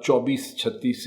24-36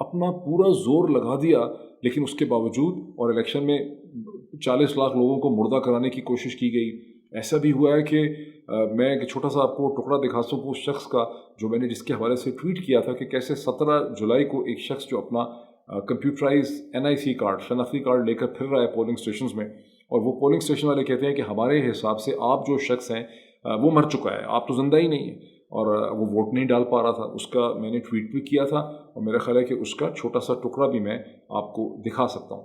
اپنا پورا زور لگا دیا، لیکن اس کے باوجود اور الیکشن میں 40 لاکھ لوگوں کو مردہ کرانے کی کوشش کی گئی۔ ایسا بھی ہوا ہے کہ میں ایک چھوٹا سا آپ کو ٹکڑا دکھا سکوں اس شخص کا جو میں نے جس کے حوالے سے ٹویٹ کیا تھا کہ کیسے 17 جولائی کو ایک شخص جو اپنا کمپیوٹرائز NIC کارڈ، شناختی کارڈ لے کر پھر رہا ہے پولنگ اسٹیشنز میں، اور وہ پولنگ اسٹیشن والے کہتے ہیں کہ ہمارے حساب سے آپ جو شخص ہیں وہ مر چکا ہے، آپ تو زندہ ہی نہیں ہیں، اور وہ ووٹ نہیں ڈال پا رہا تھا۔ اس کا میں نے ٹویٹ بھی کیا تھا، اور میرا خیال ہے کہ اس کا چھوٹا سا ٹکڑا بھی میں آپ کو دکھا سکتا ہوں۔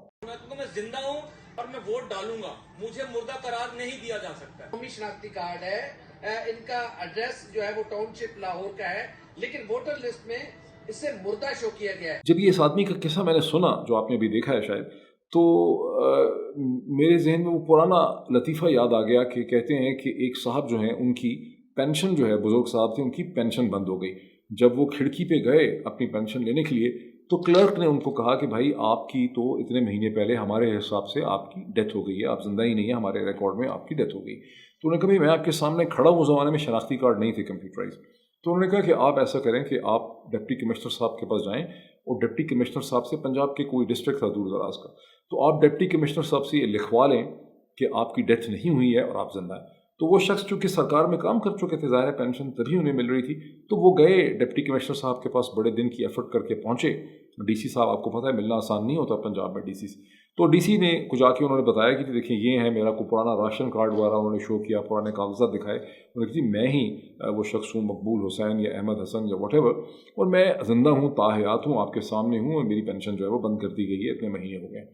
میں زندہ ہوں اور میں ووٹ ڈالوں گا، مجھے مردہ قرار نہیں دیا جا سکتا۔ قومی شناختی کارڈ ہے، ان کا ایڈریس جو ہے وہ ٹاؤن شپ لاہور کا ہے، لیکن ووٹر لسٹ میں اس سے مردہ شو کیا گیا ہے۔ جب یہ اس آدمی کا قصہ میں نے سنا جو آپ نے ابھی دیکھا ہے شاید، تو میرے ذہن میں وہ پرانا لطیفہ یاد آ گیا کہ کہتے ہیں کہ ایک صاحب جو ہیں ان کی پینشن جو ہے، بزرگ صاحب تھے، ان کی پینشن بند ہو گئی۔ جب وہ کھڑکی پہ گئے اپنی پینشن لینے کے لیے تو کلرک نے ان کو کہا کہ بھائی آپ کی تو اتنے مہینے پہلے ہمارے حساب سے آپ کی ڈیتھ ہو گئی ہے، آپ زندہ ہی نہیں ہیں، ہمارے ریکارڈ میں آپ کی ڈیتھ ہو گئی۔ تو انہوں نے کہا بھائی میں آپ کے سامنے کھڑا ہوں، اس زمانے میں شناختی کارڈ نہیں تھے کمپیوٹرائز۔ تو انہوں نے کہا کہ آپ ایسا کریں کہ آپ ڈپٹی کمشنر صاحب کے پاس جائیں، اور ڈپٹی کمشنر صاحب سے، پنجاب کے کوئی ڈسٹرکٹ تھا دور دراز کا، تو آپ ڈپٹی کمشنر صاحب سے یہ لکھوا لیں کہ آپ کی ڈیتھ نہیں ہوئی ہے اور آپ زندہ ہیں۔ تو وہ شخص چونکہ سرکار میں کام کر چکے تھے، ظاہر ہے پینشن تبھی انہیں مل رہی تھی، تو وہ گئے ڈپٹی کمشنر صاحب کے پاس، بڑے دن کی ایفرٹ کر کے پہنچے۔ ڈی سی صاحب آپ کو پتہ ہے ملنا آسان نہیں ہوتا پنجاب میں ڈی سی سے۔ تو ڈی سی نے کچھ آ کے انہوں نے بتایا کہ دیکھیں یہ ہے میرا کو پرانا راشن کارڈ وغیرہ، انہوں نے شو کیا، پرانے کاغذات دکھائے، انہوں نے کہا جی میں ہی وہ شخص ہوں، مقبول حسین یا احمد حسن یا واٹ ایور، اور میں زندہ ہوں، تاحیات ہوں، آپ کے سامنے ہوں، اور میری پینشن جو ہے وہ بند کر دی گئی ہے، اتنے مہینے ہو گئے۔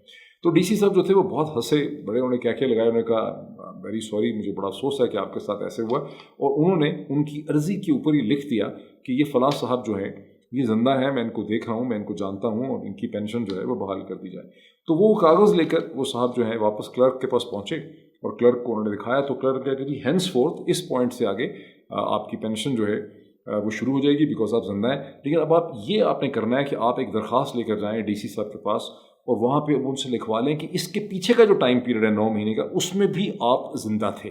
تو ڈی سی صاحب جو تھے وہ بہت ہنسے، بڑے انہوں نے کیا لگائے، انہوں نے کہا ویری سوری، مجھے بڑا افسوس ہے کہ آپ کے ساتھ ایسے ہوا، اور انہوں نے ان کی عرضی کے اوپر ہی لکھ دیا کہ یہ فلاں صاحب جو ہے یہ زندہ ہے، میں ان کو دیکھ رہا ہوں، میں ان کو جانتا ہوں، اور ان کی پینشن جو ہے وہ بحال کر دی جائے۔ تو وہ کاغذ لے کر وہ صاحب جو ہے واپس کلرک کے پاس پہنچے، اور کلرک کو انہوں نے دکھایا، تو کلرک کہا کہ جی ہینس فورتھ اس پوائنٹ سے آگے آپ کی پینشن جو ہے وہ شروع ہو جائے گی بیکاز آپ زندہ ہیں، لیکن اب آپ نے کرنا ہے کہ آپ ایک درخواست لے کر جائیں ڈی سی صاحب کے پاس، اور وہاں پہ ان سے لکھوا لیں کہ اس کے پیچھے کا جو ٹائم پیریڈ ہے 9 مہینے کا، اس میں بھی آپ زندہ تھے۔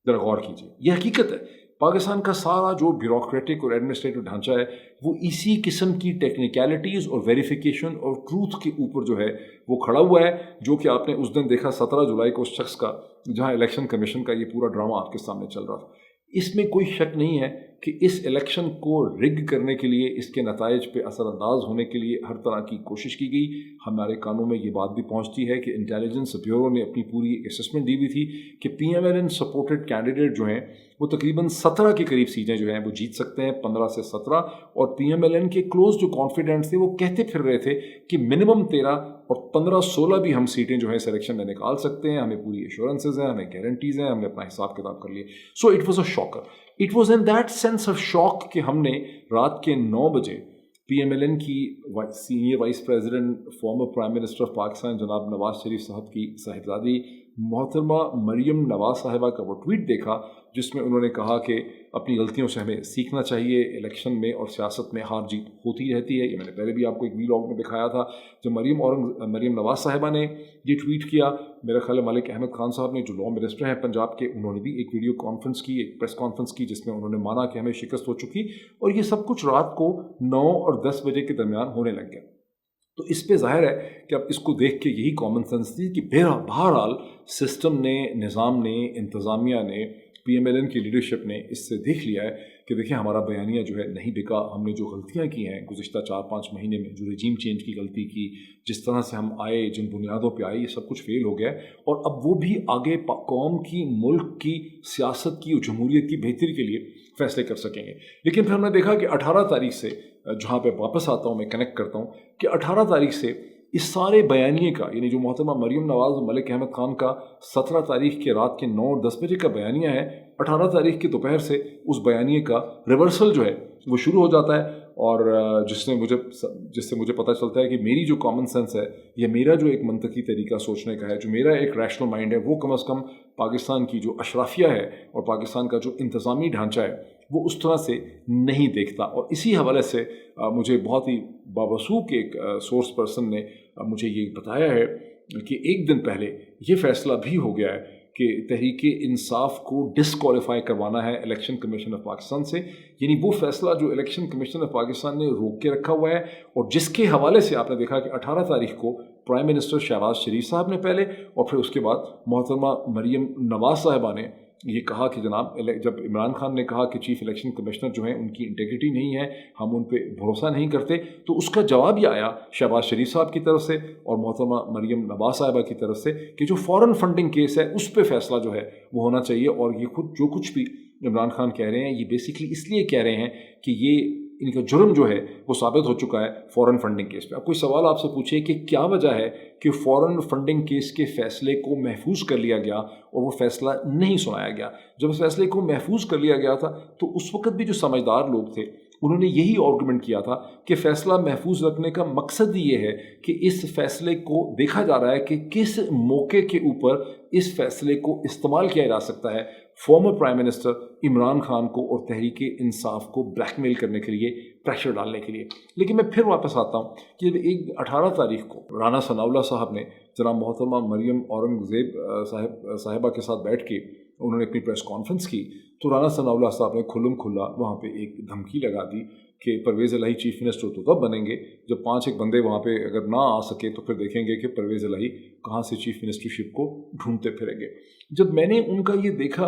ذرا غور کیجیے، یہ حقیقت ہے۔ پاکستان کا سارا جو بیوروکریٹک اور ایڈمنسٹریٹو ڈھانچہ ہے وہ اسی قسم کی ٹیکنیکلٹیز اور ویریفیکیشن اور ٹروتھ کے اوپر جو ہے وہ کھڑا ہوا ہے، جو کہ آپ نے اس دن دیکھا 17 جولائی کو اس شخص کا، جہاں الیکشن کمیشن کا یہ پورا ڈرامہ آپ کے سامنے چل رہا تھا۔ اس میں کوئی شک نہیں ہے کہ اس الیکشن کو رگ کرنے کے لیے، اس کے نتائج پہ اثر انداز ہونے کے لیے ہر طرح کی کوشش کی گئی۔ ہمارے کانوں میں یہ بات بھی پہنچتی ہے کہ انٹیلیجنس بیورو نے اپنی پوری اسسمنٹ دی ہوئی تھی کہ PMLN سپورٹڈ کینڈیڈیٹ جو ہیں وہ تقریباً 17 کے قریب سیٹیں جو ہیں وہ جیت سکتے ہیں، 15 سے 17، اور PMLN کے کلوز جو کانفیڈنٹس تھے وہ کہتے پھر رہے تھے کہ منیمم 13 اور 15-16 بھی ہم سیٹیں جو ہیں سلیکشن میں نکال سکتے ہیں، ہمیں پوری ایشورنسز ہیں، ہمیں گارنٹیز ہیں، ہم نے اپنا حساب کتاب کر لیے۔ So it was a Shakir, it was in that sense of shock کہ ہم نے رات کے 9 بجے PMLN کی senior vice president, former prime minister of Pakistan جناب نواز شریف صاحب کی صاحبزادی محترمہ مریم نواز صاحبہ کا وہ ٹویٹ دیکھا، جس میں انہوں نے کہا کہ اپنی غلطیوں سے ہمیں سیکھنا چاہیے، الیکشن میں اور سیاست میں ہار جیت ہوتی رہتی ہے۔ یہ میں نے پہلے بھی آپ کو ایک ویلاگ میں دکھایا تھا۔ جب مریم نواز صاحبہ نے یہ ٹویٹ کیا، میرا خیال ہے ملک احمد خان صاحب نے جو لا منسٹر ہیں پنجاب کے، انہوں نے بھی ایک ویڈیو کانفرنس کی، ایک پریس کانفرنس کی، جس میں انہوں نے مانا کہ ہمیں شکست ہو چکی، اور یہ سب کچھ رات کو 9 اور 10 بجے کے درمیان ہونے لگ گیا۔ تو اس پہ ظاہر ہے کہ اب اس کو دیکھ کے یہی کامن سینس تھی کہ بہرحال سسٹم نے، نظام نے، انتظامیہ نے، PMLN کی لیڈرشپ نے اس سے دیکھ لیا ہے کہ دیکھیں ہمارا بیانیہ جو ہے نہیں بکا، ہم نے جو غلطیاں کی ہیں گزشتہ 4-5 مہینے میں، جو رجیم چینج کی غلطی کی، جس طرح سے ہم آئے، جن بنیادوں پہ آئے، یہ سب کچھ فیل ہو گیا ہے، اور اب وہ بھی آگے قوم کی، ملک کی سیاست کی اور جمہوریت کی بہتری کے لیے فیصلے کر سکیں گے۔ لیکن پھر ہم نے دیکھا کہ 18 تاریخ سے، جہاں پہ واپس آتا ہوں میں کنیکٹ کرتا ہوں، کہ 18 تاریخ سے اس سارے بیانیے کا، یعنی جو محترمہ مریم نواز اور ملک احمد خان کا 17 تاریخ کے رات کے 9 اور 10 بجے کا بیانیہ ہے، 18 تاریخ کی دوپہر سے اس بیانیے کا ریورسل جو ہے وہ شروع ہو جاتا ہے، اور جس سے مجھے پتہ چلتا ہے کہ میری جو کامن سینس ہے، یا میرا جو ایک منطقی طریقہ سوچنے کا ہے، جو میرا ایک ریشنل مائنڈ ہے، وہ کم از کم پاکستان کی جو اشرافیہ ہے اور پاکستان کا جو انتظامی ڈھانچہ ہے وہ اس طرح سے نہیں دیکھتا۔ اور اسی حوالے سے مجھے بہت ہی بابسوخ ایک سورس پرسن نے مجھے یہ بتایا ہے کہ ایک دن پہلے یہ فیصلہ بھی ہو گیا ہے کہ تحریک انصاف کو ڈسکوالیفائی کروانا ہے الیکشن کمیشن آف پاکستان سے، یعنی وہ فیصلہ جو الیکشن کمیشن آف پاکستان نے روک کے رکھا ہوا ہے، اور جس کے حوالے سے آپ نے دیکھا کہ 18 تاریخ کو پرائم منسٹر شہباز شریف صاحب نے پہلے، اور پھر اس کے بعد محترمہ مریم نواز صاحبہ نے یہ کہا کہ جناب جب عمران خان نے کہا کہ چیف الیکشن کمشنر جو ہیں ان کی انٹیگریٹی نہیں ہے، ہم ان پہ بھروسہ نہیں کرتے، تو اس کا جواب یہ آیا شہباز شریف صاحب کی طرف سے اور محترمہ مریم نواز صاحبہ کی طرف سے کہ جو فورن فنڈنگ کیس ہے اس پہ فیصلہ جو ہے وہ ہونا چاہیے، اور یہ خود جو کچھ بھی عمران خان کہہ رہے ہیں یہ بیسیکلی اس لیے کہہ رہے ہیں کہ یہ ان کا جرم جو ہے وہ ثابت ہو چکا ہے فورن فنڈنگ کیس پہ۔ اب کوئی سوال آپ سے پوچھے کہ کیا وجہ ہے کہ فورن فنڈنگ کیس کے فیصلے کو محفوظ کر لیا گیا اور وہ فیصلہ نہیں سنایا گیا؟ جب اس فیصلے کو محفوظ کر لیا گیا تھا تو اس وقت بھی جو سمجھدار لوگ تھے انہوں نے یہی آرگومنٹ کیا تھا کہ فیصلہ محفوظ رکھنے کا مقصد یہ ہے کہ اس فیصلے کو دیکھا جا رہا ہے کہ کس موقع کے اوپر اس فیصلے کو استعمال کیا جا سکتا ہے former prime minister Imran Khan کو اور تحریک انصاف کو بلیک میل کرنے کے لیے، پریشر ڈالنے کے لیے۔ لیکن میں پھر واپس آتا ہوں کہ جب 18 تاریخ کو رانا ثناء اللہ صاحب نے جناب محترمہ مریم اورنگزیب صاحبہ کے ساتھ بیٹھ کے انہوں نے اپنی پریس کانفرنس کی، تو رانا ثناء اللہ صاحب نے کھلم کھلا وہاں پہ ایک دھمکی لگا دی کہ پرویز الہی چیف منسٹر تو تب بنیں گے جب 5 بندے وہاں پہ اگر نہ آ سکے تو پھر دیکھیں گے کہ پرویز الہی کہاں سے چیف منسٹرشپ کو ڈھونڈتے پھریں گے۔ جب میں نے ان کا یہ دیکھا،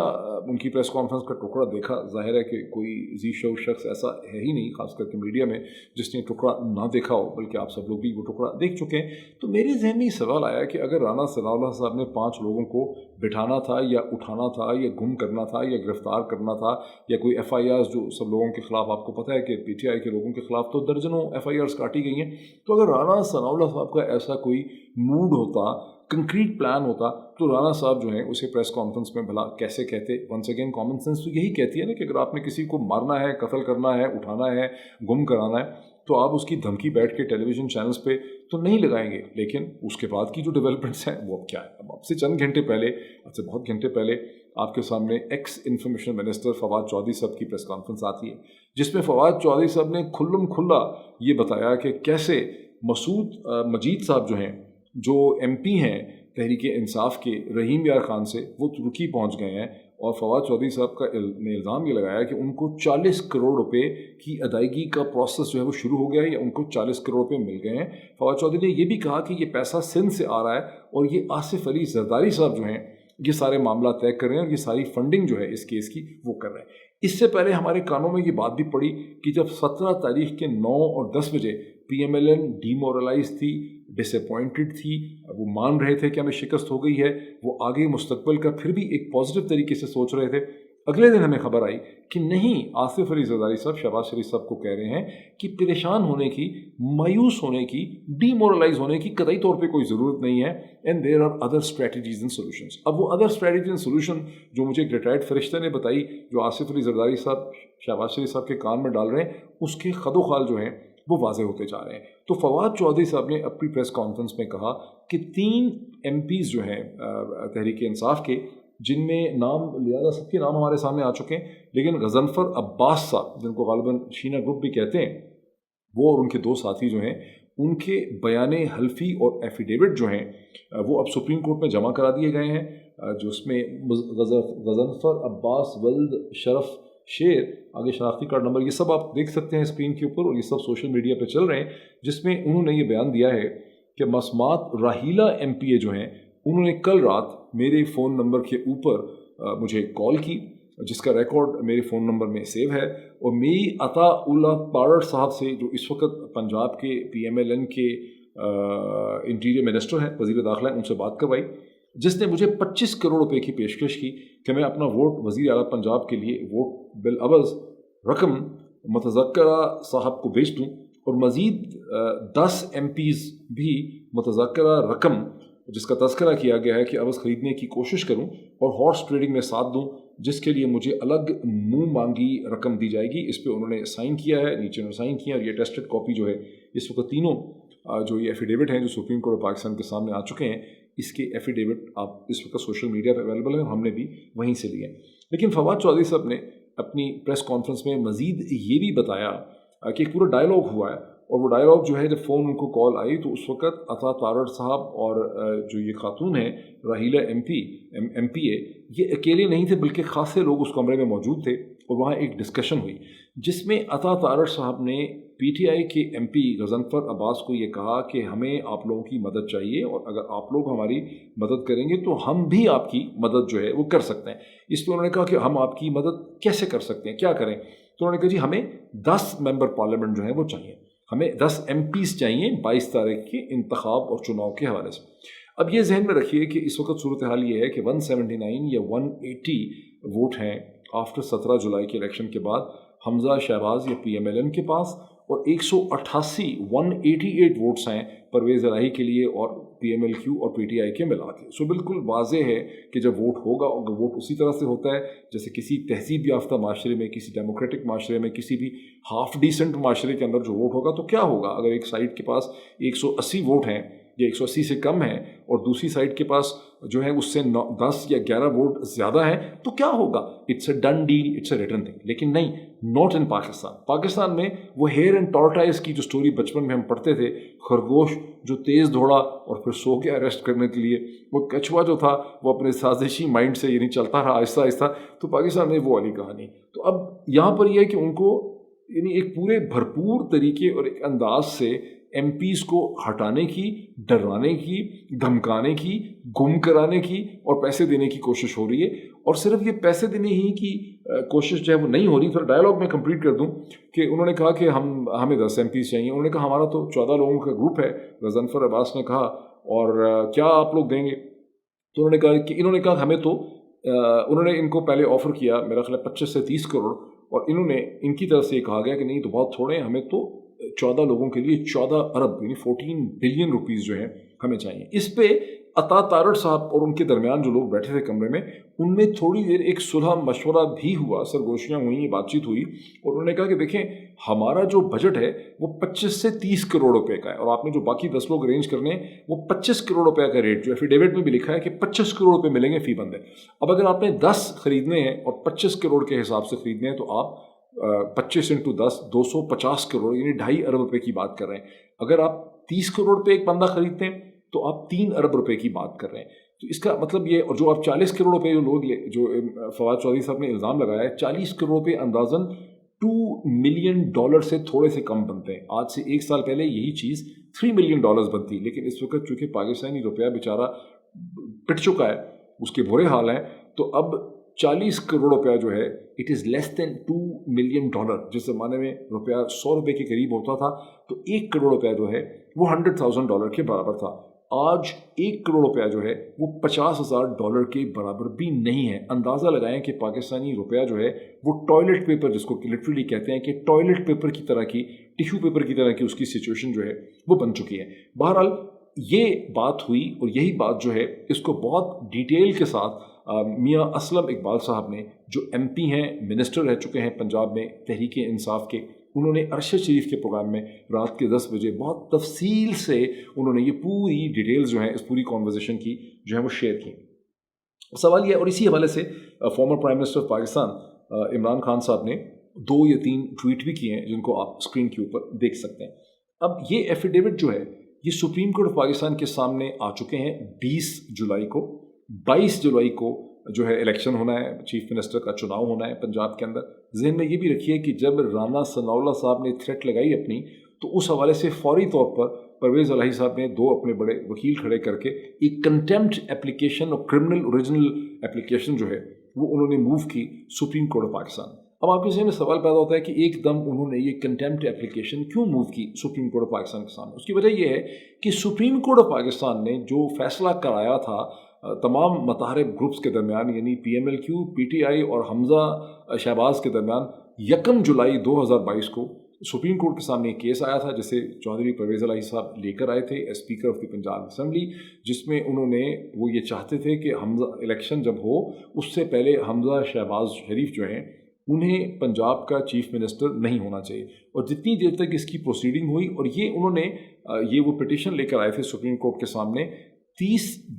ان کی پریس کانفرنس کا ٹکڑا دیکھا، ظاہر ہے کہ کوئی ذی شعور شخص ایسا ہے ہی نہیں خاص کر کے میڈیا میں جس نے ٹکڑا نہ دیکھا ہو، بلکہ آپ سب لوگ بھی وہ ٹکڑا دیکھ چکے ہیں، تو میرے ذہن میں یہ سوال آیا کہ اگر رانا ثناء اللہ صاحب نے 5 لوگوں کو بٹھانا تھا یا اٹھانا تھا یا گم کرنا تھا یا گرفتار کرنا تھا یا کوئی ایف آئی آرز جو سب لوگوں کے خلاف، آپ کو پتہ ہے کہ پی ٹی آئی کے لوگوں کے خلاف تو درجنوں ایف آئی آرز کاٹی گئی ہیں، تو اگر رانا ثناء اللہ صاحب کا ایسا کوئی موڈ ہوتا، کنکریٹ پلان ہوتا، تو رانا صاحب جو ہیں اسے پریس کانفرنس میں بھلا کیسے کہتے؟ ونس اگین کامن سینس تو یہی کہتی ہے نا کہ اگر آپ نے کسی کو مارنا ہے، قتل کرنا ہے، اٹھانا ہے، گم کرانا ہے، تو آپ اس کی دھمکی بیٹھ کے ٹیلی ویژن چینلز پہ تو نہیں لگائیں گے۔ لیکن اس کے بعد کی جو ڈیولپمنٹس ہیں وہ اب کیا ہے؟ اب آپ سے چند گھنٹے پہلے، آپ سے بہت گھنٹے پہلے آپ کے سامنے ex information minister Fawad Chaudhry صاحب کی پریس کانفرنس آتی ہے، جس میں فواد چودھری صاحب نے کھلم کھلا یہ بتایا کہ کیسے مسعود مجید صاحب جو ہیں، جو ایم پی ہیں تحریک انصاف کے رحیم یار خان سے، وہ ترکی پہنچ گئے ہیں، اور فواد چودھری صاحب کا نے الزام یہ لگایا کہ ان کو 40 کروڑ روپے کی ادائیگی کا پروسیس جو ہے وہ شروع ہو گیا ہے، یا ان کو 40 کروڑ روپے مل گئے ہیں۔ فواد چودھری نے یہ بھی کہا کہ یہ پیسہ سندھ سے آ رہا ہے اور یہ آصف علی زرداری صاحب جو ہیں یہ سارے معاملہ طے کر رہے ہیں اور یہ ساری فنڈنگ جو ہے اس کیس کی وہ کر رہے ہیں۔ اس سے پہلے ہمارے کانوں میں یہ بات بھی پڑی کہ جب 17 تاریخ کے 9 اور 10 بجے P M L N demoralize تھی، ڈس اپوائنٹڈ تھی، وہ مان رہے تھے کہ ہمیں شکست ہو گئی ہے، وہ آگے مستقبل کا پھر بھی ایک پازیٹیو طریقے سے سوچ رہے تھے، اگلے دن ہمیں خبر آئی کہ نہیں، آصف علی زرداری صاحب شہباز شریف صاحب کو کہہ رہے ہیں کہ پریشان ہونے کی، مایوس ہونے کی، ڈی مورلائز ہونے کی قطعی طور پہ کوئی ضرورت نہیں ہے، and there are other strategies and solutions. اب وہ ادر اسٹریٹجی اینڈ سولوشن جو مجھے ایک ریٹائرڈ فرشتے نے بتائی، جو آصف علی زرداری صاحب شہباز شریف صاحب کے کان میں ڈال رہے ہیں، اس کے خد و خال جو ہیں وہ واضح ہوتے جا رہے ہیں۔ تو فواد چودھری صاحب نے اپنی پریس کانفرنس میں کہا کہ 3 ایم پیز جو ہیں تحریک انصاف کے، جن میں نام لہٰذا سب کے نام ہمارے سامنے آ چکے ہیں، لیکن غضنفر عباس صاحب جن کو غالباً شینا گروپ بھی کہتے ہیں، وہ اور ان کے 2 ساتھی جو ہیں، ان کے بیان حلفی اور ایفیڈیوٹ جو ہیں وہ اب سپریم کورٹ میں جمع کرا دیے گئے ہیں، جو اس میں غضنفر عباس ولد شرف شیر، آگے شناختی کارڈ نمبر، یہ سب آپ دیکھ سکتے ہیں اسکرین کے اوپر، اور یہ سب سوشل میڈیا پہ چل رہے ہیں، جس میں انہوں نے یہ بیان دیا ہے کہ مسمات راہیلہ ایم پی اے جو ہیں، انہوں نے کل رات میرے فون نمبر کے اوپر مجھے کال کی، جس کا ریکارڈ میرے فون نمبر میں سیو ہے، اور میری عطا اللہ پارڑ صاحب سے، جو اس وقت پنجاب کے پی ایم ایل این کے انٹیریئر منسٹر ہیں، وزیر داخلہ ہیں، ان سے بات کروائی، جس نے مجھے 25 کروڑ روپے کی پیشکش کی کہ میں اپنا ووٹ وزیر اعلیٰ پنجاب کے لیے ووٹ بالعوض رقم متذکرہ صاحب کو بھیج دوں، اور مزید 10 ایم پیز بھی متذکرہ رقم جس کا تذکرہ کیا گیا ہے کہ عوض خریدنے کی کوشش کروں اور ہارس ٹریڈنگ میں ساتھ دوں، جس کے لیے مجھے الگ منہ مانگی رقم دی جائے گی۔ اس پہ انہوں نے سائن کیا ہے، نیچے انہوں نے سائن کیا، اور یہ ٹیسٹڈ کاپی جو ہے اس وقت تینوں جو یہ ایفیڈیوٹ ہیں جو سپریم کورٹ آف پاکستان کے سامنے آ چکے ہیں، اس کے ایفیڈیوٹ آپ اس وقت سوشل میڈیا پہ اویلیبل ہیں، ہم نے بھی وہیں سے لیے ہیں۔ لیکن فواد چودھری صاحب نے اپنی پریس کانفرنس میں مزید یہ بھی بتایا کہ ایک پورا ڈائلاگ ہوا ہے، اور وہ ڈائلاگ جو ہے جب فون ان کو کال آئی تو اس وقت عطا تارڑ صاحب اور جو یہ خاتون ہیں راحیلہ ایم پی اے، یہ اکیلے نہیں تھے بلکہ خاصے لوگ اس کمرے میں موجود تھے، اور وہاں ایک ڈسکشن ہوئی جس میں عطا تارڑ صاحب نے پی ٹی آئی کے ایم پی غضنفر عباس کو یہ کہا کہ ہمیں آپ لوگوں کی مدد چاہیے، اور اگر آپ لوگ ہماری مدد کریں گے تو ہم بھی آپ کی مدد جو ہے وہ کر سکتے ہیں۔ اس پہ انہوں نے کہا کہ ہم آپ کی مدد کیسے کر سکتے ہیں، کیا کریں؟ تو انہوں نے کہا جی ہمیں 10 ممبر پارلیمنٹ جو ہیں وہ چاہیے، ہمیں 10 ایم پیز چاہیے 22 تاریخ کے انتخاب اور چناؤ کے حوالے سے۔ اب یہ ذہن میں رکھیے کہ اس وقت صورتحال یہ ہے کہ 179 یا 180 ووٹ ہیں آفٹر 17 جولائی کے الیکشن کے بعد حمزہ شہباز یا پی ایم ایل این کے پاس، اور 188 ووٹس ہیں پرویز الہی کے لیے اور پی ایم ایل کیو اور پی ٹی آئی کے ملا کے۔ سو بالکل واضح ہے کہ جب ووٹ ہوگا، اگر ووٹ اسی طرح سے ہوتا ہے جیسے کسی تہذیب یافتہ معاشرے میں، کسی ڈیموکریٹک معاشرے میں، کسی بھی ہاف ڈیسنٹ معاشرے کے اندر جو ووٹ ہوگا تو کیا ہوگا؟ اگر ایک سائڈ کے پاس 180 ووٹ ہیں یا 180 سے کم ہیں اور دوسری سائڈ کے پاس جو ہے اس سے 10 یا 11 ووٹ زیادہ ہیں تو کیا ہوگا؟ It's a done deal, it's a written thing. لیکن نہیں، ناٹ ان پاکستان میں وہ ہیئر اینڈ ٹارٹائز کی جو سٹوری بچپن میں ہم پڑھتے تھے، خرگوش جو تیز دوڑا اور پھر سو گیا ریسٹ کرنے کے لیے، وہ کچھوا جو تھا وہ اپنے سازشی مائنڈ سے یعنی چلتا رہا آہستہ آہستہ، تو پاکستان میں وہ والی کہانی۔ تو اب یہاں پر یہ ہے کہ ان کو یعنی ایک پورے بھرپور طریقے اور ایک انداز سے ایم پیز کو ہٹانے کی، ڈرانے کی، دھمکانے کی، گم کرانے کی اور پیسے دینے کی کوشش ہو رہی ہے۔ اور صرف یہ پیسے دینے ہی کی کوشش جو ہے وہ نہیں ہو رہی۔ تھوڑا ڈائلاگ میں کمپلیٹ کر دوں کہ انہوں نے کہا کہ ہمیں 10 ایم پیز چاہیے۔ انہوں نے کہا ہمارا تو 14 لوگوں کا گروپ ہے، غضنفر عباس نے کہا، اور کیا آپ لوگ دیں گے؟ تو انہوں نے کہا ہمیں تو انہوں نے ان کو پہلے آفر کیا میرا خیال 25 سے 30 کروڑ، اور ان کی طرف سے یہ کہا گیا کہ نہیں تو بہت تھوڑے ہیں، ہمیں تو 14 لوگوں کے لیے 14 ارب یعنی 14 بلین روپیز جو ہیں ہمیں چاہیے۔ اس پہ عطا تارڑ صاحب اور ان کے درمیان جو لوگ بیٹھے تھے کمرے میں، ان میں تھوڑی دیر ایک صلح مشورہ بھی ہوا، سرگوشیاں ہوئیں، بات چیت ہوئی، اور انہوں نے کہا کہ دیکھیں ہمارا جو بجٹ ہے وہ 25 سے 30 کروڑ روپے کا ہے، اور آپ نے جو باقی 10 لوگ ارینج کرنے ہیں وہ 25 کروڑ روپے کا ریٹ جو ایفیڈیوٹ میں بھی لکھا ہے کہ 25 کروڑ روپے ملیں گے فی بندے۔ اب اگر آپ نے 10 خریدنے ہیں اور 25 کروڑ کے حساب سے خریدنے ہیں تو آپ 25 انٹو 10 250 کروڑ یعنی 2.5 ارب روپے کی بات کر رہے ہیں۔ اگر آپ 30 کروڑ پہ ایک بندہ خریدتے ہیں تو آپ 3 ارب روپے کی بات کر رہے ہیں۔ تو اس کا مطلب یہ، اور جو آپ 40 کروڑ روپے جو فواد چودھری صاحب نے الزام لگایا ہے، 40 کروڑ روپے اندازاً $2 ملین سے تھوڑے سے کم بنتے ہیں۔ آج سے 1 سال پہلے یہی چیز $3 ملین بنتی، لیکن اس وقت چونکہ پاکستانی روپیہ بیچارہ پٹ چکا ہے، اس کے برے حال ہیں، تو اب 40 کروڑ روپیہ جو ہے it is less then $2 million. جس زمانے میں روپیہ 100 روپے کے قریب ہوتا تھا تو 1 کروڑ روپیہ جو ہے وہ $100,000 کے برابر تھا۔ آج 1 کروڑ روپیہ جو ہے وہ $50,000 کے برابر بھی نہیں ہے۔ اندازہ لگائیں کہ پاکستانی روپیہ جو ہے وہ ٹوائلٹ پیپر، جس کو لٹرلی کہتے ہیں کہ ٹوائلٹ پیپر کی طرح کی، ٹیشو پیپر کی طرح کی اس کی سچویشن جو ہے وہ بن چکی ہے۔ بہرحال یہ بات ہوئی، اور یہی بات جو ہے اس کو بہت ڈیٹیل کے ساتھ میاں اسلم اقبال صاحب نے، جو ایم پی ہیں، منسٹر رہ چکے ہیں پنجاب میں تحریک انصاف کے، انہوں نے ارشد شریف کے پروگرام میں رات کے 10 بجے بہت تفصیل سے انہوں نے یہ پوری ڈیٹیلز جو ہیں اس پوری کانورزیشن کی جو ہے وہ شیئر کی۔ سوال یہ، اور اسی حوالے سے former prime minister of Pakistan Imran Khan صاحب نے 2 یا 3 ٹویٹ بھی کیے ہیں جن کو آپ اسکرین کے اوپر دیکھ سکتے ہیں۔ اب یہ ایفیڈیوٹ جو ہے یہ سپریم کورٹ آف پاکستان کے سامنے آ چکے ہیں 20 جولائی کو۔ 22 جولائی کو جو ہے الیکشن ہونا ہے، چیف منسٹر کا چناؤ ہونا ہے پنجاب کے اندر۔ ذہن میں یہ بھی رکھیے کہ جب رانا ثناء اللہ صاحب نے تھریٹ لگائی اپنی، تو اس حوالے سے فوری طور پر پرویز الہی صاحب نے 2 اپنے بڑے وکیل کھڑے کر کے ایک کنٹیمپٹ اپلیکیشن اور کرمنل اوریجنل اپلیکیشن جو ہے وہ انہوں نے موو کی سپریم کورٹ آف پاکستان۔ اب آپ کے ذہن میں سوال پیدا ہوتا ہے کہ ایک دم انہوں نے یہ کنٹیمپٹ اپلیکیشن کیوں موو کی سپریم کورٹ آف پاکستان کے سامنے؟ اس کی وجہ یہ ہے کہ سپریم کورٹ آف پاکستان نے جو فیصلہ کرایا تھا تمام متحارب گروپس کے درمیان، یعنی P M L Q, P T I اور حمزہ شہباز کے درمیان، 1 جولائی 2022 کو سپریم کورٹ کے سامنے ایک کیس آیا تھا جسے چودھری پرویز الہی صاحب لے کر آئے تھے as speaker of the Punjab assembly, جس میں وہ یہ چاہتے تھے کہ حمزہ الیکشن جب ہو اس سے پہلے حمزہ شہباز شریف جو ہیں انہیں پنجاب کا چیف منسٹر نہیں ہونا چاہیے۔ اور جتنی دیر تک اس کی پروسیڈنگ ہوئی، اور یہ انہوں نے وہ پٹیشن لے کر آئے تھے سپریم کورٹ کے سامنے 30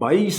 22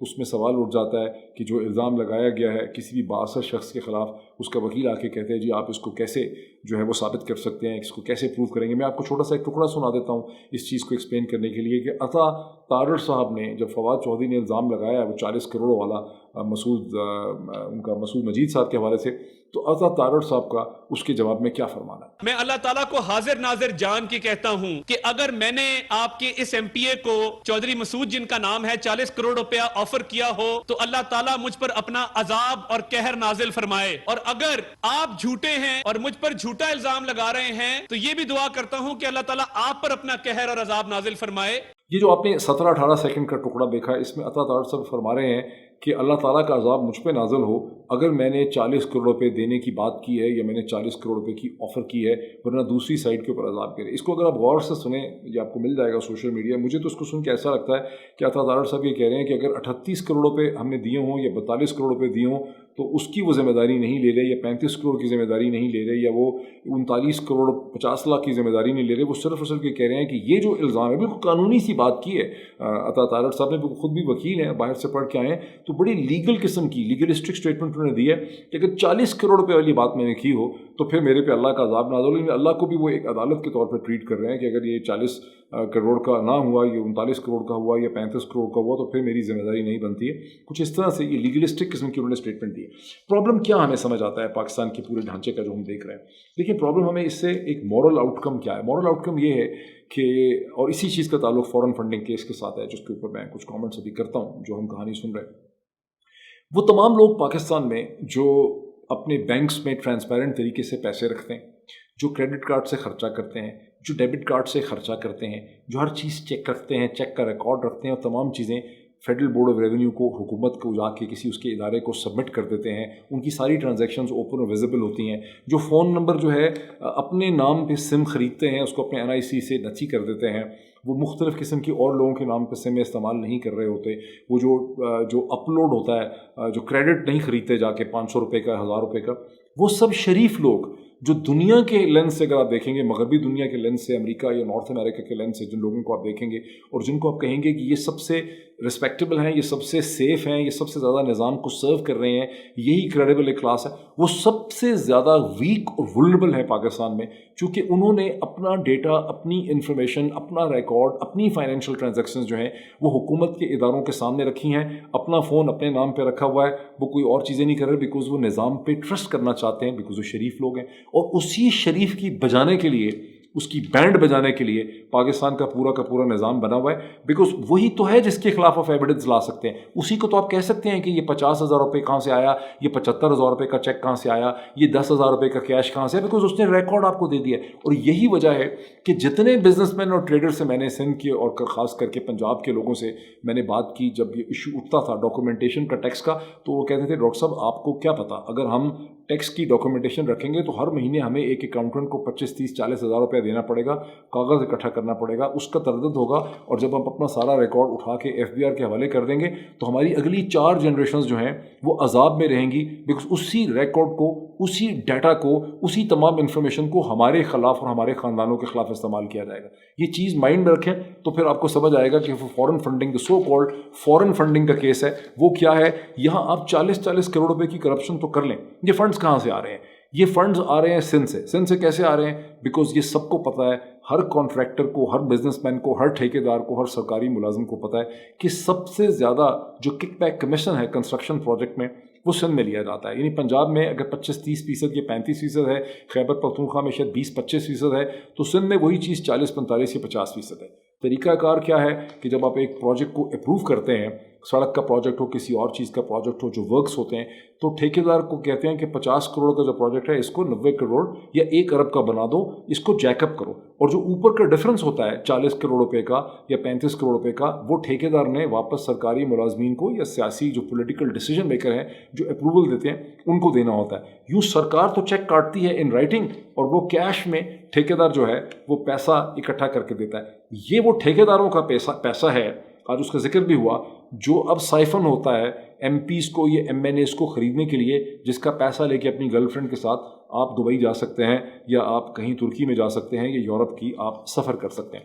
اس میں سوال اٹھ جاتا ہے کہ جو الزام لگایا گیا ہے کسی بھی بااثر شخص کے خلاف، اس کا وکیل آ کے کہتے ہیں جی آپ اس کو کیسے جو ہے وہ ثابت کر سکتے ہیں، اس کو کیسے پروف کریں گے. میں آپ کو چھوٹا سا ایک ٹکڑا سنا دیتا ہوں اس چیز کو ایکسپلین کرنے کے لیے کہ عطا تارڑ صاحب نے جب فواد چودھری نے الزام لگایا وہ 40 کروڑ والا ان کا مسعود مجید صاحب کے حوالے سے، تو عطا تارڑ صاحب کا اس کے جواب میں کیا فرمانا ہے؟ میں اللہ تعالیٰ کو حاضر ناظر جان کے کہتا ہوں کہ اگر میں نے آپ کے اس ایم پی اے کو چودھری مسعود جن کا نام ہے 40 کروڑ روپیہ آفر کیا ہو تو اللہ تعالیٰ مجھ پر اپنا عذاب اور قہر نازل فرمائے، اور اگر آپ جھوٹے ہیں اور مجھ پر جھوٹا الزام لگا رہے ہیں تو یہ بھی دعا کرتا ہوں کہ اللہ تعالیٰ آپ پر اپنا قہر اور عذاب نازل فرمائے. یہ جو آپ نے 17-18 سیکنڈ کا ٹکڑا دیکھا، اس میں عطا تارڑ صاحب فرما رہے ہیں کہ اللہ تعالیٰ کا عذاب مجھ پہ نازل ہو اگر میں نے 40 کروڑ روپے دینے کی بات کی ہے یا میں نے 40 کروڑ روپے کی آفر کی ہے، ورنہ دوسری سائڈ کے اوپر عذاب کرے. اس کو اگر آپ غور سے سنیں، یہ آپ کو مل جائے گا سوشل میڈیا. مجھے تو اس کو سن کے ایسا لگتا ہے کہ عطا تارڑ صاحب یہ کہہ رہے ہیں کہ اگر 38 کروڑ روپے ہم نے دیے ہوں یا 42 کروڑ روپے دیے ہوں تو اس کی وہ ذمہ داری نہیں لے رہے، یا 35 کروڑ کی ذمہ داری نہیں لے رہے، یا وہ 39 کروڑ 50 لاکھ کی ذمہ داری نہیں لے رہے. وہ صرف اور صرف یہ کہہ رہے ہیں کہ یہ جو الزام ہے بالکل قانونی سی بات کی ہے. عطا تارڑ صاحب نے خود بھی وکیل ہیں، باہر سے پڑھ کے آئے ہیں، تو بڑی لیگل قسم کی لیگلسٹک سٹیٹمنٹ انہوں نے دی ہے کہ اگر 40 کروڑ روپے والی بات میں نے کی ہو تو پھر میرے پہ اللہ کا عذاب نازل ہو. اللہ کو بھی وہ ایک عدالت کے طور پہ ٹریٹ کر رہے ہیں کہ اگر یہ 40 کروڑ کا نہ ہوا، یہ 39 کروڑ کا ہوا یا 35 کروڑ کا ہوا تو پھر میری ذمہ داری نہیں بنتی ہے. کچھ اس طرح سے یہ لیگلسٹک قسم کی انہوں نے اسٹیٹمنٹ دی ہے. پرابلم کیا ہمیں سمجھ آتا ہے پاکستان کے پورے ڈھانچے کا جو ہم دیکھ رہے ہیں؟ دیکھیں پرابلم ہمیں اس سے ایک مورل آؤٹ کم کیا ہے. مورل آؤٹ کم یہ ہے کہ، اور اسی چیز کا تعلق فورن فنڈنگ کیس کے ساتھ ہے جس کے اوپر میں کچھ کامنٹس ابھی کرتا ہوں جو ہم کہانی سن رہے ہیں. وہ تمام لوگ پاکستان میں جو اپنے بینکس میں ٹرانسپیرنٹ طریقے سے پیسے رکھتے ہیں، جو کریڈٹ کارڈ سے خرچہ کرتے ہیں، جو ڈیبٹ کارڈ سے خرچہ کرتے ہیں، جو ہر چیز چیک رکھتے ہیں، چیک کا ریکارڈ رکھتے ہیں، اور تمام چیزیں فیڈرل بورڈ آف ریونیو کو، حکومت کو جا کے کسی اس کے ادارے کو سبمٹ کر دیتے ہیں. ان کی ساری ٹرانزیکشنز اوپن اور ویزیبل ہوتی ہیں. جو فون نمبر جو ہے اپنے نام پہ سم خریدتے ہیں، اس کو اپنے NIC سے نچی کر دیتے ہیں. وہ مختلف قسم کی اور لوگوں کے نام پہ سم استعمال نہیں کر رہے ہوتے. وہ جو اپلوڈ ہوتا ہے، جو کریڈٹ نہیں خریدتے جا کے 500 روپے کا، 1000 روپے کا، وہ سب شریف لوگ جو دنیا کے لینس سے اگر آپ دیکھیں گے، مغربی دنیا کے لینس سے، امریکہ یا نارتھ امریکہ کے لینس سے، جن لوگوں کو آپ دیکھیں گے اور جن کو آپ کہیں گے کہ یہ سب سے رسپیکٹیبل ہیں، یہ سب سے سیف ہیں، یہ سب سے زیادہ نظام کو سرو کر رہے ہیں، یہی کریڈیبل ایک کلاس ہے، وہ سب سے زیادہ ویک اور ولنریبل ہے پاکستان میں. چونکہ انہوں نے اپنا ڈیٹا، اپنی انفارمیشن، اپنا ریکارڈ، اپنی فائنینشیل ٹرانزیکشنز جو ہیں وہ حکومت کے اداروں کے سامنے رکھی ہیں. اپنا فون اپنے نام پہ رکھا ہوا ہے، وہ کوئی اور چیزیں نہیں کر رہے، بیکاز وہ نظام پہ ٹرسٹ کرنا چاہتے ہیں، بیکاز وہ شریف لوگ ہیں. اور اسی شریف کی بجانے کے لیے، اس کی بینڈ بجانے کے لیے پاکستان کا پورا نظام بنا ہوا ہے. بیکاز وہی تو ہے جس کے خلاف آپ ایویڈنس لا سکتے ہیں. اسی کو تو آپ کہہ سکتے ہیں کہ یہ 50,000 روپے کہاں سے آیا، یہ 75,000 روپے کا چیک کہاں سے آیا، یہ 10,000 روپے کا کیش کہاں سے آیا، بیکاز اس نے ریکارڈ آپ کو دے دیا. اور یہی وجہ ہے کہ جتنے بزنس مین اور ٹریڈر سے میں نے سندھ کے اور خاص کر کے پنجاب کے لوگوں سے میں نے بات کی، جب یہ ایشو اٹھتا تھا ڈاکومنٹیشن کا ٹیکس کا، تو وہ کہتے تھے ڈاکٹر صاحب آپ کو کیا پتا، اگر ہم ٹیکس کی ڈاکومنٹیشن رکھیں گے تو ہر مہینے ہمیں ایک اکاؤنٹنٹ کو 25, 30, 40,000 روپیہ دینا پڑے گا، کاغذ اکٹھا کرنا پڑے گا، اس کا تردد ہوگا. اور جب ہم اپنا سارا ریکارڈ اٹھا کے FBR کے حوالے کر دیں گے تو ہماری اگلی 4 جنریشنز جو ہیں وہ عذاب میں رہیں گی، بیکاز اسی ریکارڈ کو، اسی ڈیٹا کو، اسی تمام انفارمیشن کو ہمارے خلاف اور ہمارے خاندانوں کے خلاف استعمال کیا جائے گا. یہ چیز مائنڈ میں رکھیں تو پھر آپ کو سمجھ آئے گا کہ وہ فورن فنڈنگ، سو کالڈ فورن فنڈنگ کا کیس ہے وہ کیا ہے. یہاں آپ 40 کروڑ روپے کی کرپشن تو کر لیں، یہ فنڈز کہاں سے آ رہے ہیں؟ یہ فنڈز آ رہے ہیں سندھ سے. سندھ سے کیسے آ رہے ہیں؟ بیکاز یہ سب کو پتہ ہے، ہر کانٹریکٹر کو، ہر بزنس مین کو، ہر ٹھیکیدار کو، ہر سرکاری ملازم کو پتہ ہے کہ سب سے زیادہ جو کک بیک کمیشن ہے کنسٹرکشن پروجیکٹ میں وہ سندھ میں لیا جاتا ہے. یعنی پنجاب میں اگر 25-30% یا 35% ہے، خیبر پختونخوا میں شاید 20-25% ہے، تو سندھ میں وہی چیز 40-45 یا 50% ہے. طریقہ کار کیا ہے کہ جب آپ ایک پروجیکٹ کو اپروو کرتے ہیں، سڑک کا پروجیکٹ ہو، کسی اور چیز کا پروجیکٹ ہو، جو ورکس ہوتے ہیں، تو ٹھیکیدار کو کہتے ہیں کہ 50 کروڑ کا جو پروجیکٹ ہے اس کو 90 کروڑ یا 1 ارب کا بنا دو، اس کو جیک اپ کرو. اور جو اوپر کا ڈفرنس ہوتا ہے 40 کروڑ روپے کا یا 35 کروڑ روپے کا، وہ ٹھیکیدار نے واپس سرکاری ملازمین کو یا سیاسی جو پولیٹیکل ڈیسیجن میکر ہیں جو اپروول دیتے ہیں ان کو دینا ہوتا ہے. یوں سرکار تو چیک کاٹتی ہے ان رائٹنگ، اور وہ کیش میں ٹھیکیدار جو ہے وہ پیسہ اکٹھا کر کے دیتا ہے. یہ وہ ٹھیکیداروں کا پیسہ ہے، آج اس کا ذکر بھی ہوا، جو اب سائفن ہوتا ہے MPs کو یا MNAs کو خریدنے کے لیے، جس کا پیسہ لے کے اپنی گرل فرینڈ کے ساتھ آپ دبئی جا سکتے ہیں، یا آپ کہیں ترکی میں جا سکتے ہیں، یا یورپ کی آپ سفر کر سکتے ہیں.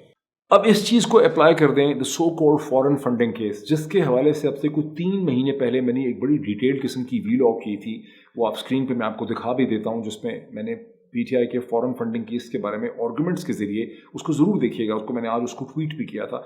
اب اس چیز کو اپلائی کر دیں the so called foreign funding case, جس کے حوالے سے اب سے کوئی 3 مہینے پہلے میں نے ایک بڑی ڈیٹیل قسم کی ویلاگ کی تھی، وہ آپ اسکرین پہ میں آپ کو دکھا بھی دیتا ہوں، جس میں میں نے پی ٹی آئی کے فارن فنڈنگ کیس کے بارے میں آرگومنٹس کے ذریعے، اس کو ضرور دیکھیے گا، اس کو میں نے آج اس کو ٹویٹ بھی کیا تھا،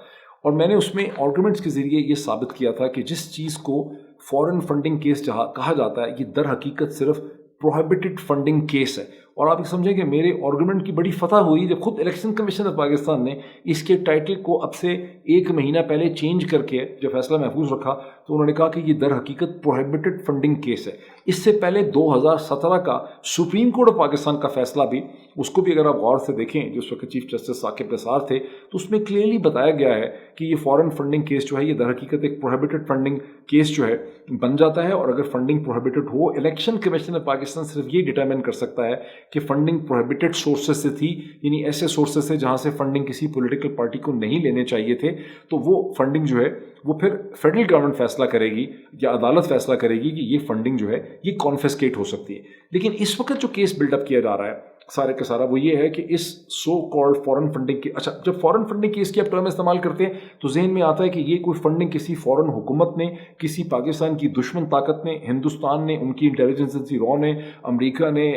اور میں نے اس میں آرگومنٹس کے ذریعے یہ ثابت کیا تھا کہ جس چیز کو فارن فنڈنگ کیس کہا جاتا ہے، یہ در حقیقت صرف پروہیبٹڈ فنڈنگ کیس ہے۔ اور آپ یہ سمجھیں کہ میرے آرگومنٹ کی بڑی فتح ہوئی جب خود الیکشن کمیشن آف پاکستان نے اس کے ٹائٹل کو اب سے 1 مہینہ پہلے چینج کر کے جب فیصلہ محفوظ رکھا تو انہوں نے کہا کہ یہ در حقیقت پروہیبٹڈ فنڈنگ کیس ہے۔ اس سے پہلے 2017 کا سپریم کورٹ آف پاکستان کا فیصلہ بھی، اس کو بھی اگر آپ غور سے دیکھیں، جو اس وقت چیف جسٹس ثاقب نثار تھے، تو اس میں کلیئرلی بتایا گیا ہے کہ یہ فارن فنڈنگ کیس جو ہے یہ در حقیقت ایک پروہیبٹڈ فنڈنگ کیس جو ہے بن جاتا ہے، اور اگر funding prohibited who, election commission of Pakistan صرف یہ ڈٹرمن کر سکتا ہے کہ فنڈنگ پروہیبٹڈ سورسز سے تھی، یعنی ایسے سورسز سے جہاں سے فنڈنگ کسی پولیٹیکل پارٹی کو نہیں لینے چاہیے تھے، تو وہ فنڈنگ جو ہے وہ پھر فیڈرل گورنمنٹ فیصلہ کرے گی یا عدالت فیصلہ کرے گی کہ یہ فنڈنگ جو ہے یہ کانفیسکیٹ ہو سکتی ہے۔ لیکن اس وقت جو کیس بلڈ اپ کیا جا رہا ہے سارے کا سارا وہ یہ ہے کہ اس سو کالڈ فارن فنڈنگ کی، اچھا جب فارن فنڈنگ کیس کی آپ ٹرم استعمال کرتے ہیں تو ذہن میں آتا ہے کہ یہ کوئی فنڈنگ کسی فارن حکومت نے، کسی پاکستان کی دشمن طاقت نے، ہندوستان نے، ان کی انٹیلیجنس ایجنسی را نے، امریکہ نے،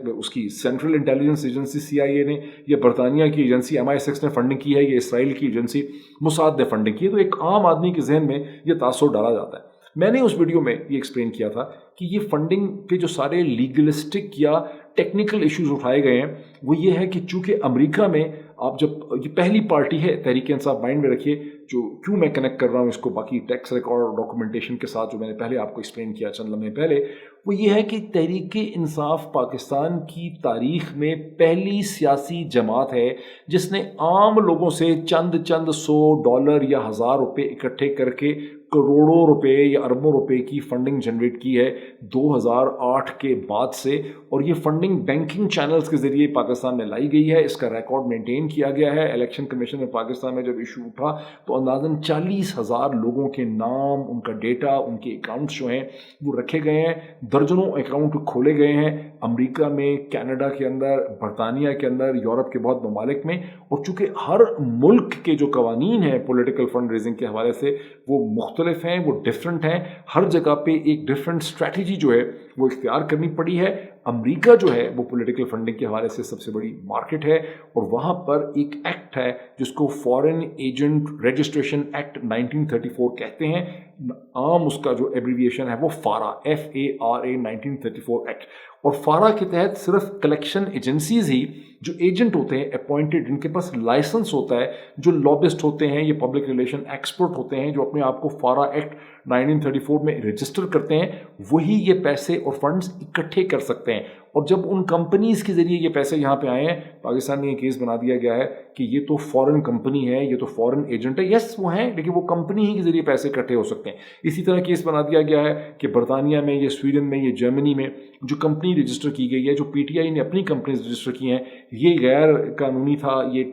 اس کی سینٹرل انٹیلیجنس ایجنسی CIA نے، یا برطانیہ کی ایجنسی MI6 نے فنڈنگ کی ہے، یا اسرائیل کی ایجنسی موساد نے فنڈنگ کی ہے۔ تو ایک عام آدمی کے ذہن میں یہ تاثر ڈالا جاتا ہے۔ میں نے اس ویڈیو میں یہ ایکسپلین کیا تھا کہ یہ فنڈنگ کے جو سارے لیگلسٹک یا ٹیکنیکل ایشوز اٹھائے گئے ہیں وہ یہ ہے کہ چونکہ امریکہ میں آپ جب یہ پہلی پارٹی ہے، تحریک انصاف مائنڈ میں رکھیے، جو کیوں میں کنیکٹ کر رہا ہوں اس کو باقی ٹیکس ریکارڈ اور ڈاکومنٹیشن کے ساتھ جو میں نے پہلے آپ کو ایکسپلین کیا چند لمحے پہلے، وہ یہ ہے کہ تحریک انصاف پاکستان کی تاریخ میں پہلی سیاسی جماعت ہے جس نے عام لوگوں سے چند $100 یا $1000 اکٹھے کر کے کروڑوں روپے یا اربوں روپے کی فنڈنگ جنریٹ کی ہے 2008 کے بعد سے، اور یہ فنڈنگ بینکنگ چینلز کے ذریعے پاکستان میں لائی گئی ہے۔ اس کا ریکارڈ مینٹین کیا گیا ہے۔ الیکشن کمیشن آف پاکستان میں جب ایشو اٹھا تو اندازاً 40,000 لوگوں کے نام، ان کا ڈیٹا، ان کے اکاؤنٹس جو ہیں وہ رکھے گئے ہیں، درجنوں اکاؤنٹ کھولے گئے ہیں امریکہ میں، کینیڈا کے اندر، برطانیہ کے اندر، یورپ کے بہت ممالک میں، اور چونکہ ہر ملک کے جو قوانین ہیں پولیٹیکل فنڈ ریزنگ کے حوالے سے وہ مختلف ہیں، وہ ڈفرینٹ ہیں، ہر جگہ پہ ایک ڈفرینٹ اسٹریٹجی جو ہے وہ اختیار کرنی پڑی ہے۔ امریکہ جو ہے وہ پولیٹیکل فنڈنگ کے حوالے سے سب سے بڑی مارکیٹ ہے، اور وہاں پر ایک ایکٹ ہے جس کو فارن ایجنٹ رجسٹریشن ایکٹ 1934 کہتے ہیں، عام اس کا جو ایبریویشن ہے وہ FARA FARA 1934 ایکٹ، اور FARA کے تحت صرف کلیکشن ایجنسیز ہی جو ایجنٹ ہوتے ہیں اپوائنٹڈ، جن کے پاس لائسنس ہوتا ہے، جو لابسٹ ہوتے ہیں، یہ پبلک ریلیشن ایکسپرٹ ہوتے ہیں، جو اپنے آپ کو FARA ایکٹ 1934 میں رجسٹر کرتے ہیں، وہی یہ پیسے اور فنڈز اکٹھے کر سکتے ہیں۔ اور جب ان کمپنیز کے ذریعے یہ پیسے یہاں پہ آئے ہیں، پاکستان میں یہ کیس بنا دیا گیا ہے کہ یہ تو فارن کمپنی ہے، یہ تو فارن ایجنٹ ہے، یس وہ ہیں، لیکن وہ کمپنی ہی کے ذریعے پیسے اکٹھے ہو سکتے ہیں۔ اسی طرح کیس بنا دیا گیا ہے کہ برطانیہ میں، یہ سویڈن میں، یہ جرمنی میں جو کمپنی رجسٹر کی گئی ہے، جو PTI نے اپنی کمپنیز رجسٹر کی ہیں، یہ غیر قانونی تھا، یہ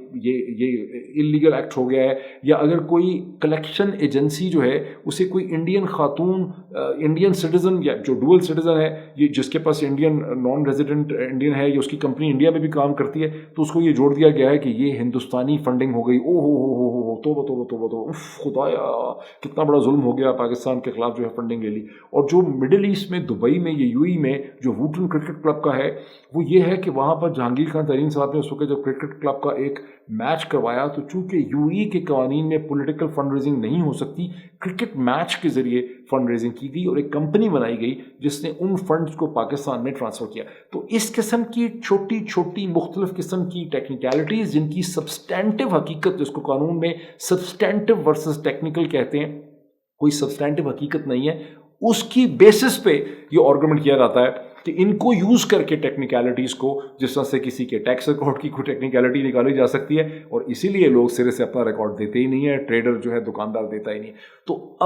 اللیگل ایکٹ ہو گیا ہے۔ یا اگر کوئی کلیکشن ایجنسی جو ہے اسے کوئی انڈین خاتون، انڈین سٹیزن یا جو ڈوئل سٹیزن ہے، یہ جس کے پاس انڈین نان ریزیڈنٹ انڈین ہے، یا اس کی کمپنی انڈیا میں بھی کام کرتی ہے، تو اس کو یہ جوڑ دیا گیا ہے کہ یہ ہندوستانی فنڈنگ ہو گئی۔ او ہو توبہ توبہ توبہ توبہ، اف خدایا کتنا بڑا ظلم ہو گیا، پاکستان کے خلاف جو ہے فنڈنگ لے لی۔ اور جو مڈل ایسٹ میں، دبئی میں، یہ UAE میں جو ووٹن کرکٹ کلب کا ہے، وہ یہ ہے کہ وہاں پر جہانگیر خان ترین صاحب نے اس وقت جب کرکٹ کلب کا ایک میچ کروایا تو چونکہ UAE کے قوانین میں پولیٹیکل فنڈ ریزنگ نہیں ہو سکتی، کرکٹ میچ کے ذریعے فنڈ ریزنگ کی گئی اور ایک کمپنی بنائی گئی جس نے ان فنڈز کو پاکستان میں ٹرانسفر کیا۔ تو اس قسم کی چھوٹی چھوٹی مختلف قسم کی ٹیکنیکلٹیز، جن کی سبسٹینٹیو حقیقت، جس کو قانون میں سبسٹینٹیو ورسز ٹیکنیکل کہتے ہیں، کوئی سبسٹینٹیو حقیقت نہیں ہے، اس کی بیسس پہ یہ آرگومنٹ کیا جاتا ہے کہ ان کو یوز کر کے ٹیکنیکلٹیز کو، جس طرح سے کسی کے ٹیکس ریکارڈ کی کوئی ٹیکنیکلٹی نکالی جا سکتی ہے، اور اسی لیے لوگ سرے سے اپنا ریکارڈ دیتے ہی نہیں ہے، ٹریڈر جو ہے دکاندار دیتا ہی نہیں۔ تو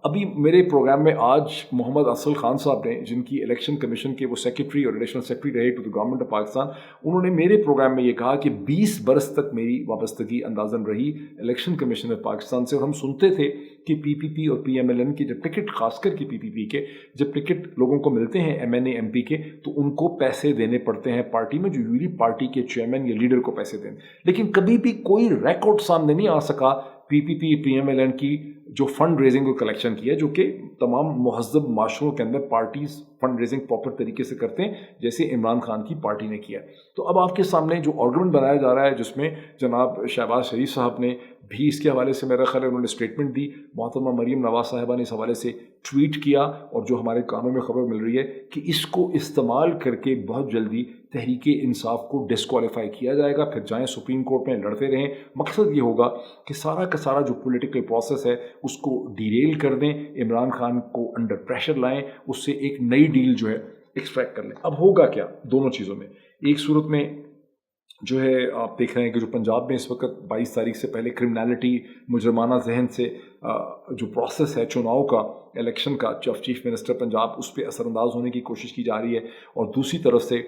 ابھی میرے پروگرام میں آج محمد افضل خان صاحب نے، جن کی الیکشن کمیشن کے وہ سیکرٹری اور ایڈیشنل سیکرٹری رہے to the government of Pakistan, انہوں نے میرے پروگرام میں یہ کہا کہ 20 برس تک میری وابستگی اندازاً رہی الیکشن کمیشن آف پاکستان سے، اور ہم سنتے تھے کہ PPP اور PMLN کے جب ٹکٹ، خاص کر کے PPP کے جب ٹکٹ لوگوں کو ملتے ہیں MNA MP ٹھیک ہے، تو ان کو پیسے دینے پڑتے ہیں پارٹی میں، جو یوزلی پارٹی کے چیئرمین یا لیڈر کو پیسے دیں، لیکن کبھی بھی کوئی ریکارڈ سامنے نہیں آ سکا پی پی پی پی ایم ایل این کی جو فنڈ ریزنگ اور کلیکشن کی ہے، جو کہ تمام مہذب معاشروں کے اندر پارٹیز فنڈ ریزنگ پراپر طریقے سے کرتے ہیں، جیسے عمران خان کی پارٹی نے کیا۔ تو اب آپ کے سامنے جو آرگومنٹ بنایا جا رہا ہے، جس میں جناب شہباز شریف صاحب نے بھی اس کے حوالے سے میرا خیال ہے انہوں نے اسٹیٹمنٹ دی، محترمہ مریم نواز صاحبہ نے اس حوالے سے ٹویٹ کیا، اور جو ہمارے کانوں میں خبر مل رہی ہے کہ اس کو استعمال کر کے بہت جلدی تحریک انصاف کو ڈسکوالیفائی کیا جائے گا، پھر جائیں سپریم کورٹ میں لڑتے رہیں۔ مقصد یہ ہوگا کہ سارا کا سارا جو پولیٹیکل پروسیس ہے اس کو ڈیریل کر دیں، عمران خان کو انڈر پریشر لائیں، اس سے ایک نئی ڈیل جو ہے ایکسٹریکٹ کر لیں۔ اب ہوگا کیا دونوں چیزوں میں؟ ایک صورت میں جو ہے آپ دیکھ رہے ہیں کہ جو پنجاب میں اس وقت 22 تاریخ سے پہلے کرمنالٹی، مجرمانہ ذہن سے جو پروسیس ہے چناؤ کا، الیکشن کا، چیف منسٹر پنجاب اس پہ اثر انداز ہونے کی کوشش کی جا رہی ہے، اور دوسری طرف سے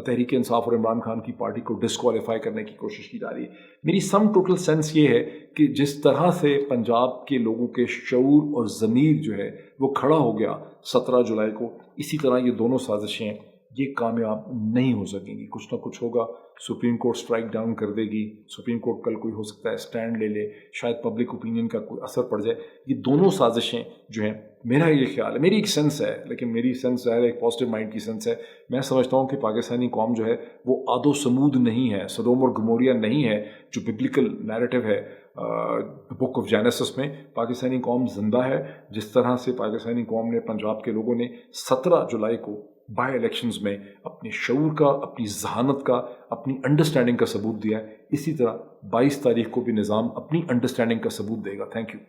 تحریک انصاف اور عمران خان کی پارٹی کو ڈسکوالیفائی کرنے کی کوشش کی جا رہی ہے۔ میری سم ٹوٹل سینس یہ ہے کہ جس طرح سے پنجاب کے لوگوں کے شعور اور ضمیر جو ہے وہ کھڑا ہو گیا 17 جولائی کو، اسی طرح یہ دونوں سازشیں یہ کامیاب نہیں ہو سکیں گی۔ کچھ نہ کچھ ہوگا، سپریم کورٹ سٹرائک ڈاؤن کر دے گی، سپریم کورٹ کل کوئی ہو سکتا ہے اسٹینڈ لے لے، شاید پبلک اوپینین کا کوئی اثر پڑ جائے۔ یہ دونوں سازشیں جو ہیں، میرا یہ خیال ہے، میری ایک سینس ہے، لیکن میری سینس ہے ایک پازیٹیو مائنڈ کی سینس ہے، میں سمجھتا ہوں کہ پاکستانی قوم جو ہے وہ عاد و سمود نہیں ہے، سدوم اور گموریا نہیں ہے، جو ببلیکل نیریٹو ہے بک آف جینیسس میں۔ پاکستانی قوم زندہ ہے، جس طرح سے پاکستانی قوم نے، پنجاب کے لوگوں نے 17 جولائی کو بائی الیکشنز میں اپنے شعور کا، اپنی ذہانت کا، اپنی انڈرسٹینڈنگ کا ثبوت دیا ہے، اسی طرح 22 تاریخ کو بھی نظام اپنی انڈرسٹینڈنگ کا ثبوت دے گا۔ Thank you.